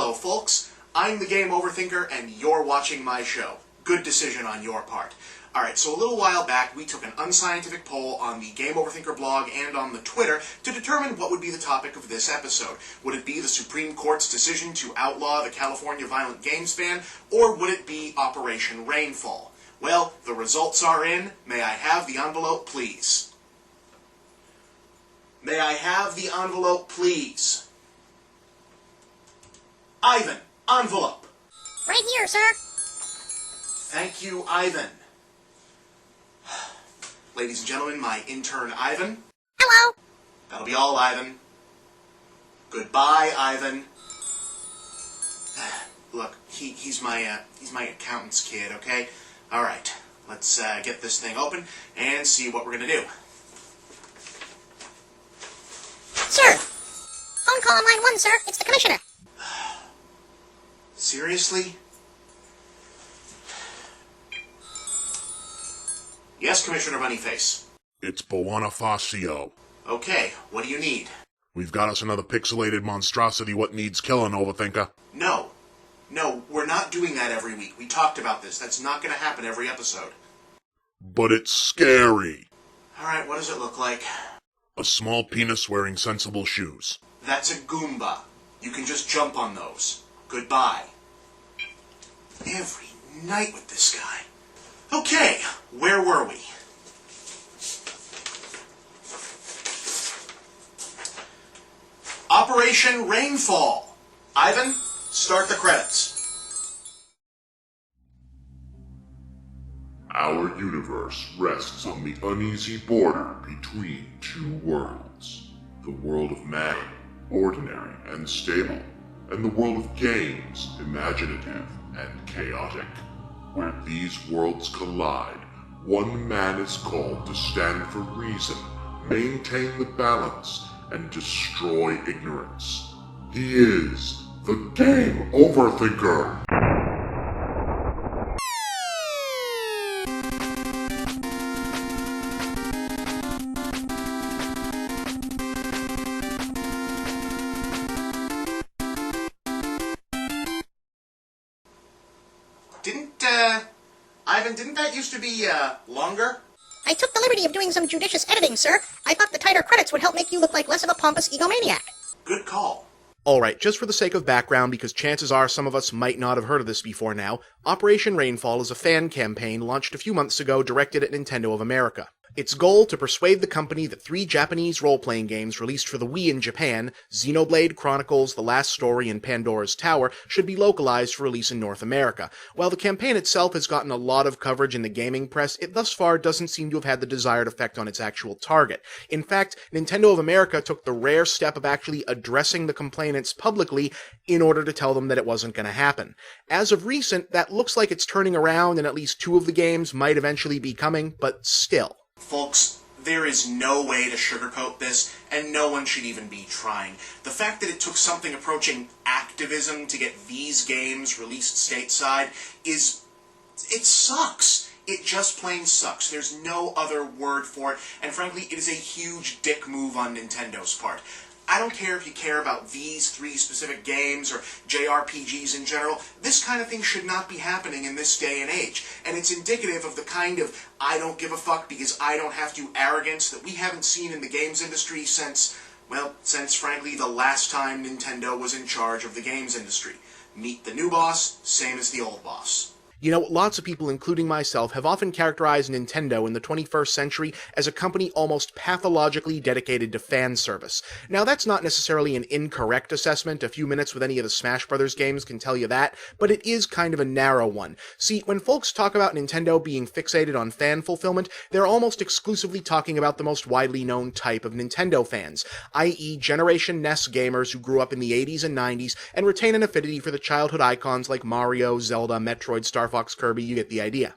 Hello, folks. I'm the Game OverThinker, and you're watching my show. Good decision on your part. Alright, so a little while back, we took an unscientific poll on the Game OverThinker blog and on the Twitter to determine what would be the topic of this episode. Would it be the Supreme Court's decision to outlaw the California violent games ban, or would it be Operation Rainfall? Well, the results are in. May I have the envelope, please? May I have the envelope, please? Ivan, envelope. Right here, sir. Thank you, Ivan. Ladies and gentlemen, my intern, Ivan. Hello. That'll be all, Ivan. Goodbye, Ivan. Look, he's my accountant's kid, okay? All right, let's get this thing open and see what we're gonna do. Sir. Phone call on line 1, sir. It's the commissioner. Seriously? Yes, Commissioner Bunnyface. It's Bonifacio. Okay, what do you need? We've got us another pixelated monstrosity what needs killing, Overthinker. No, we're not doing that every week. We talked about this. That's not going to happen every episode. But it's scary. Alright, what does it look like? A small penis wearing sensible shoes. That's a Goomba. You can just jump on those. Goodbye. Every night with this guy. Okay, where were we? Operation Rainfall. Ivan, start the credits. Our universe rests on the uneasy border between two worlds. The world of man, ordinary and stable, and the world of games, imaginative and chaotic. Where these worlds collide, one man is called to stand for reason, maintain the balance, and destroy ignorance. He is the Game OverThinker. Ivan, didn't that used to be, longer? I took the liberty of doing some judicious editing, sir. I thought the tighter credits would help make you look like less of a pompous egomaniac. Good call. Alright, just for the sake of background, because chances are some of us might not have heard of this before now, Operation Rainfall is a fan campaign launched a few months ago directed at Nintendo of America. Its goal to persuade the company that 3 Japanese role-playing games released for the Wii in Japan, Xenoblade Chronicles, The Last Story, and Pandora's Tower, should be localized for release in North America. While the campaign itself has gotten a lot of coverage in the gaming press, it thus far doesn't seem to have had the desired effect on its actual target. In fact, Nintendo of America took the rare step of actually addressing the complainants publicly in order to tell them that it wasn't going to happen. As of recent, that looks like it's turning around, and at least 2 of the games might eventually be coming, but still. Folks, there is no way to sugarcoat this, and no one should even be trying. The fact that it took something approaching activism to get these games released stateside it sucks. It just plain sucks. There's no other word for it, and frankly, it is a huge dick move on Nintendo's part. I don't care if you care about these 3 specific games or JRPGs in general. This kind of thing should not be happening in this day and age. And it's indicative of the kind of I don't give a fuck because I don't have to arrogance that we haven't seen in the games industry since frankly the last time Nintendo was in charge of the games industry. Meet the new boss, same as the old boss. You know, lots of people, including myself, have often characterized Nintendo in the 21st century as a company almost pathologically dedicated to fan service. Now, that's not necessarily an incorrect assessment. A few minutes with any of the Smash Brothers games can tell you that, but it is kind of a narrow one. See, when folks talk about Nintendo being fixated on fan fulfillment, they're almost exclusively talking about the most widely known type of Nintendo fans, i.e. Generation NES gamers who grew up in the 80s and 90s and retain an affinity for the childhood icons like Mario, Zelda, Metroid, Star Fox, Kirby, you get the idea.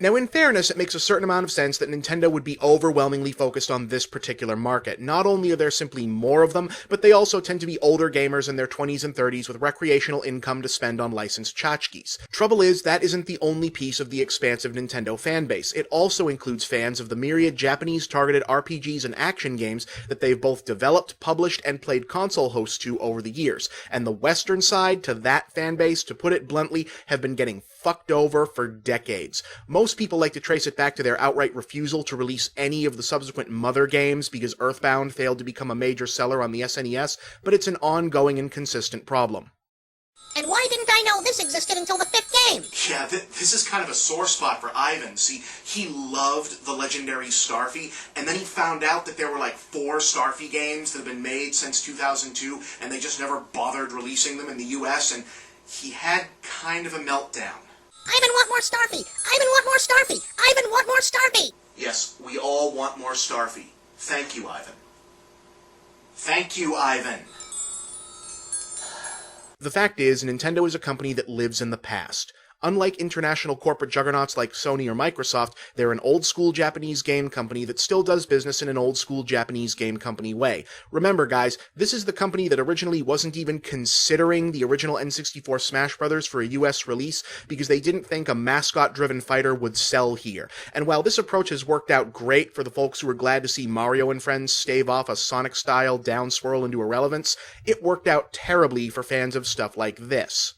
Now, in fairness, it makes a certain amount of sense that Nintendo would be overwhelmingly focused on this particular market. Not only are there simply more of them, but they also tend to be older gamers in their 20s and 30s with recreational income to spend on licensed tchotchkes. Trouble is, that isn't the only piece of the expansive Nintendo fanbase. It also includes fans of the myriad Japanese-targeted RPGs and action games that they've both developed, published, and played console hosts to over the years. And the Western side to that fanbase, to put it bluntly, have been getting fucked over for decades. Most people like to trace it back to their outright refusal to release any of the subsequent Mother games because Earthbound failed to become a major seller on the SNES, but it's an ongoing and consistent problem. And why didn't I know this existed until the 5th game? Yeah, this is kind of a sore spot for Ivan. See, he loved the legendary Starfy, and then he found out that there were like 4 Starfy games that have been made since 2002, and they just never bothered releasing them in the US, and he had kind of a meltdown. Ivan want more Starfy! Ivan want more Starfy! Ivan want more Starfy! Yes, we all want more Starfy. Thank you, Ivan. Thank you, Ivan. The fact is, Nintendo is a company that lives in the past. Unlike international corporate juggernauts like Sony or Microsoft, they're an old-school Japanese game company that still does business in an old-school Japanese game company way. Remember, guys, this is the company that originally wasn't even considering the original N64 Smash Bros. For a US release because they didn't think a mascot-driven fighter would sell here. And while this approach has worked out great for the folks who were glad to see Mario and friends stave off a Sonic-style downswirl into irrelevance, it worked out terribly for fans of stuff like this.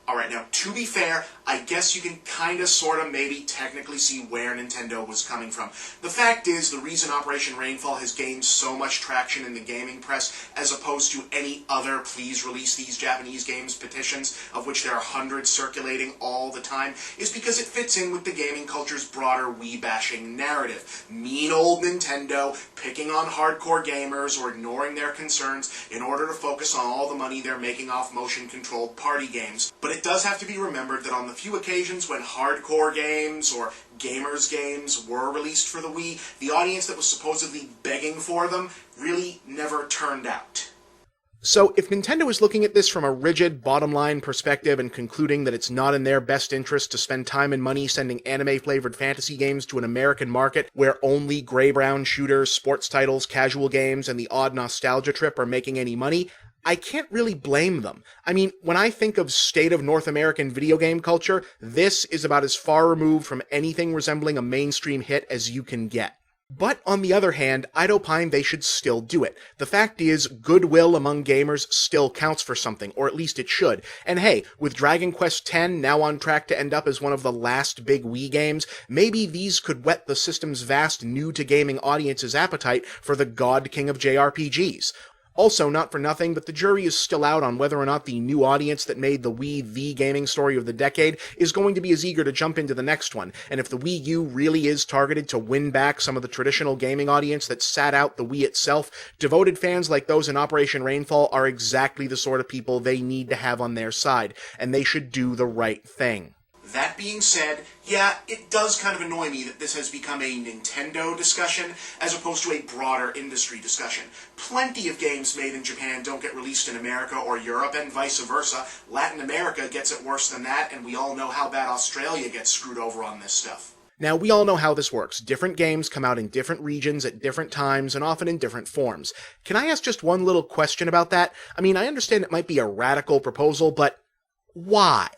Alright, now, to be fair, I guess you can kinda, sorta, maybe technically see where Nintendo was coming from. The fact is, the reason Operation Rainfall has gained so much traction in the gaming press, as opposed to any other please release these Japanese games petitions, of which there are hundreds circulating all the time, is because it fits in with the gaming culture's broader Wii-bashing narrative. Mean old Nintendo, picking on hardcore gamers or ignoring their concerns in order to focus on all the money they're making off motion-controlled party games. But it does have to be remembered that on the few occasions when hardcore games or gamers games were released for the Wii, the audience that was supposedly begging for them really never turned out. So, if Nintendo is looking at this from a rigid, bottom-line perspective and concluding that it's not in their best interest to spend time and money sending anime-flavored fantasy games to an American market where only gray-brown shooters, sports titles, casual games, and the odd nostalgia trip are making any money, I can't really blame them. I mean, when I think of state of North American video game culture, this is about as far removed from anything resembling a mainstream hit as you can get. But, on the other hand, I'd opine they should still do it. The fact is, goodwill among gamers still counts for something, or at least it should. And hey, with Dragon Quest X now on track to end up as one of the last big Wii games, maybe these could whet the system's vast new-to-gaming audience's appetite for the God King of JRPGs. Also, not for nothing, but the jury is still out on whether or not the new audience that made the Wii the gaming story of the decade is going to be as eager to jump into the next one, and if the Wii U really is targeted to win back some of the traditional gaming audience that sat out the Wii itself, devoted fans like those in Operation Rainfall are exactly the sort of people they need to have on their side, and they should do the right thing. That being said, yeah, it does kind of annoy me that this has become a Nintendo discussion as opposed to a broader industry discussion. Plenty of games made in Japan don't get released in America or Europe, and vice versa. Latin America gets it worse than that, and we all know how bad Australia gets screwed over on this stuff. Now, we all know how this works. Different games come out in different regions at different times and often in different forms. Can I ask just one little question about that? I mean, I understand it might be a radical proposal, but why?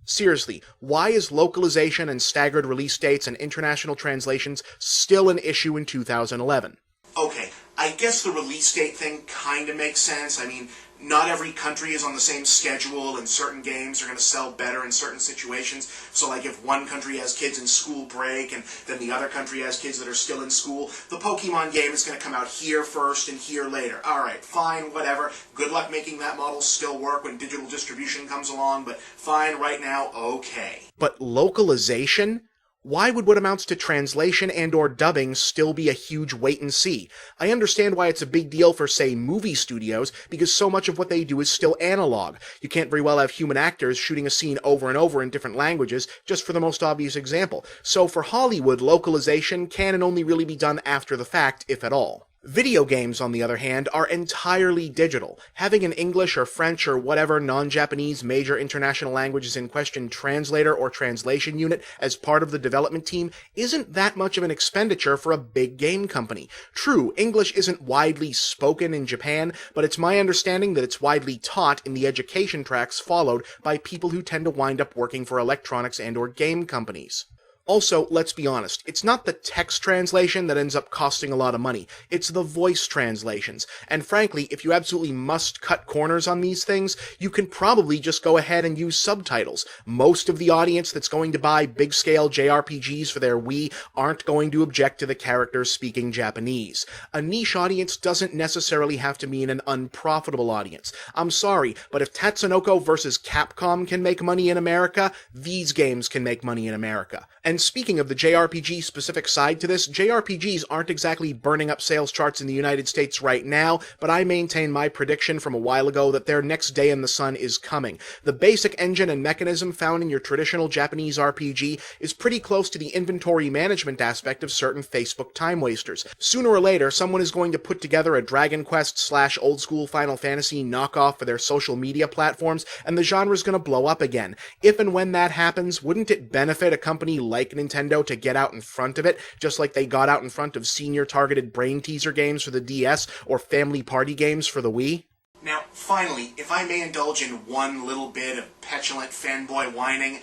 Seriously, why is localization and staggered release dates and international translations still an issue in 2011? Okay, I guess the release date thing kinda makes sense. I mean, not every country is on the same schedule, and certain games are going to sell better in certain situations. So, like, if one country has kids in school break, and then the other country has kids that are still in school, the Pokemon game is going to come out here first and here later. Alright, fine, whatever. Good luck making that model still work when digital distribution comes along, but fine right now, okay. But localization? Why would what amounts to translation and or dubbing still be a huge wait and see? I understand why it's a big deal for, say, movie studios, because so much of what they do is still analog. You can't very well have human actors shooting a scene over and over in different languages, just for the most obvious example. So for Hollywood, localization can and only really be done after the fact, if at all. Video games, on the other hand, are entirely digital. Having an English or French or whatever non-Japanese major international languages in question translator or translation unit as part of the development team isn't that much of an expenditure for a big game company. True, English isn't widely spoken in Japan, but it's my understanding that it's widely taught in the education tracks followed by people who tend to wind up working for electronics and or game companies. Also, let's be honest, it's not the text translation that ends up costing a lot of money, it's the voice translations. And frankly, if you absolutely must cut corners on these things, you can probably just go ahead and use subtitles. Most of the audience that's going to buy big-scale JRPGs for their Wii aren't going to object to the characters speaking Japanese. A niche audience doesn't necessarily have to mean an unprofitable audience. I'm sorry, but if Tatsunoko vs. Capcom can make money in America, these games can make money in America. And speaking of the JRPG-specific side to this, JRPGs aren't exactly burning up sales charts in the United States right now, but I maintain my prediction from a while ago that their next day in the sun is coming. The basic engine and mechanism found in your traditional Japanese RPG is pretty close to the inventory management aspect of certain Facebook time wasters. Sooner or later, someone is going to put together a Dragon Quest/old-school Final Fantasy knockoff for their social media platforms, and the genre's gonna blow up again. If and when that happens, wouldn't it benefit a company like Nintendo to get out in front of it, just like they got out in front of senior-targeted brain teaser games for the DS or family party games for the Wii? Now, finally, if I may indulge in one little bit of petulant fanboy whining,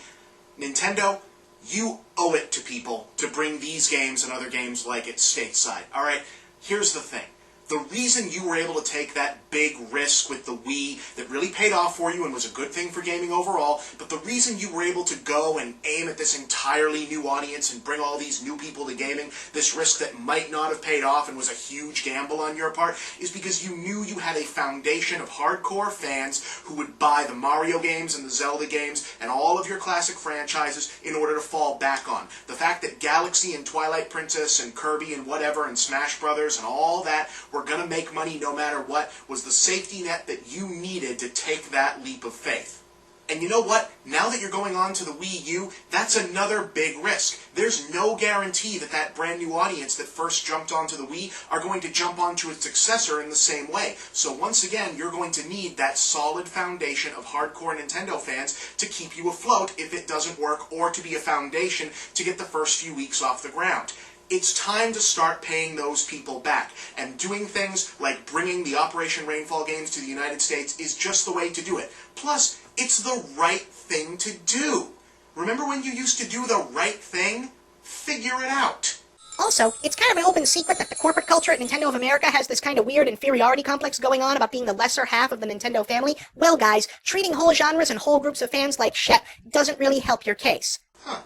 Nintendo, you owe it to people to bring these games and other games like it stateside. Alright, here's the thing. The reason you were able to take that big risk with the Wii that really paid off for you and was a good thing for gaming overall, but the reason you were able to go and aim at this entirely new audience and bring all these new people to gaming, this risk that might not have paid off and was a huge gamble on your part, is because you knew you had a foundation of hardcore fans who would buy the Mario games and the Zelda games and all of your classic franchises in order to fall back on. The fact that Galaxy and Twilight Princess and Kirby and whatever and Smash Brothers and all that were going to make money no matter what was the safety net that you needed to take that leap of faith. And you know what? Now that you're going on to the Wii U, that's another big risk. There's no guarantee that that brand new audience that first jumped onto the Wii are going to jump onto its successor in the same way. So once again, you're going to need that solid foundation of hardcore Nintendo fans to keep you afloat if it doesn't work, or to be a foundation to get the first few weeks off the ground. It's time to start paying those people back, and doing things like bringing the Operation Rainfall games to the United States is just the way to do it. Plus, it's the right thing to do. Remember when you used to do the right thing? Figure it out. Also, it's kind of an open secret that the corporate culture at Nintendo of America has this kind of weird inferiority complex going on about being the lesser half of the Nintendo family. Well, guys, treating whole genres and whole groups of fans like shit doesn't really help your case. Huh.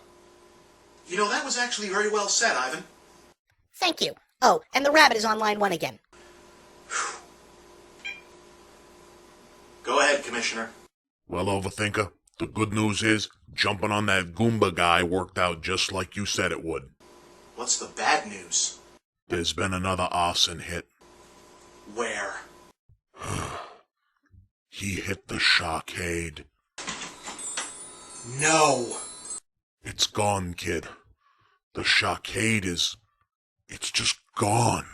You know, that was actually very well said, Ivan. Thank you. Oh, and the rabbit is on line 1 again. Go ahead, Commissioner. Well, Overthinker, the good news is, jumping on that Goomba guy worked out just like you said it would. What's the bad news? There's been another arson hit. Where? He hit the SharkCade. No. It's gone, kid. The SharkCade is... it's just gone.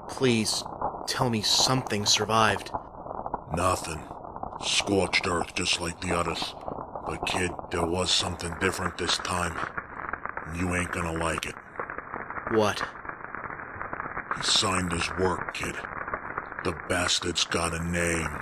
Please, tell me something survived. Nothing. Scorched earth just like the others. But kid, there was something different this time. You ain't gonna like it. What? He signed his work, kid. The bastard's got a name.